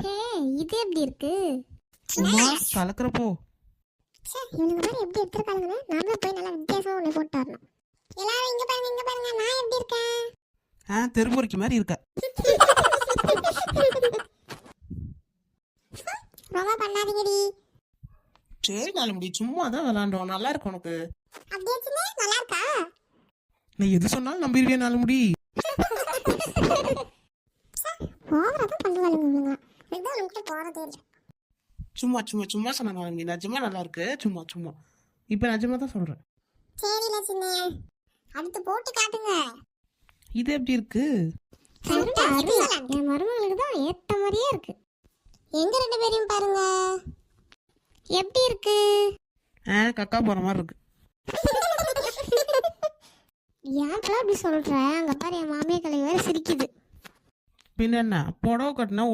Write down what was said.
ஹே, இது எப்படி இருக்கு? சும்மா கலக்கிறப்போ இவனுக்கு மாதிரி எப்படி எடுத்துருக்காங்க. நாமளும் போய் நல்லா வித்தியாசமா ஒண்ணு போட்டு வரணும். எல்லாரும் இங்க பாருங்க, நான் எப்படி இருக்கேன்? தெருமுறைக்கு மாதிரி இருக்க. ரொம்ப பண்ணாதீங்கடி. சரி நாலுமுடி, சும்மா தான் விளாண்டோம். நல்லா இருக்கு உனக்கு. அப்படியே சின்ன நல்லா இருக்கா? நான் எது சொன்னாலும் நம்பிடுவேன் நாலுமுடி. ஓவரா தான் பண்ணுவாளுங்க. இதுதான் உனக்கு போறதே இல்லை. சும்மா சும்மா சும்மா சொன்ன நாலுமுடி, நிஜமா நல்லா இருக்கு. சும்மா சும்மா இப்ப நிஜமா தான் சொல்றேன். சரில சின்ன, அடுத்து போட்டு காட்டுங்க. இது எப்படி இருக்கு? என் மருமகளுக்கு தான் ஏத்த மாதிரியே இருக்கு. எங்க ரெண்டு பேரையும் பாருங்க, எப்படி இருக்கு? கக்கா போற மாதிரி இருக்கு. ஏன் அப்படி சொல்ற? அங்க பாரு, என் மாமியா கலை வேற சிரிக்குது. பின்ன என்ன, புடவை கட்டினா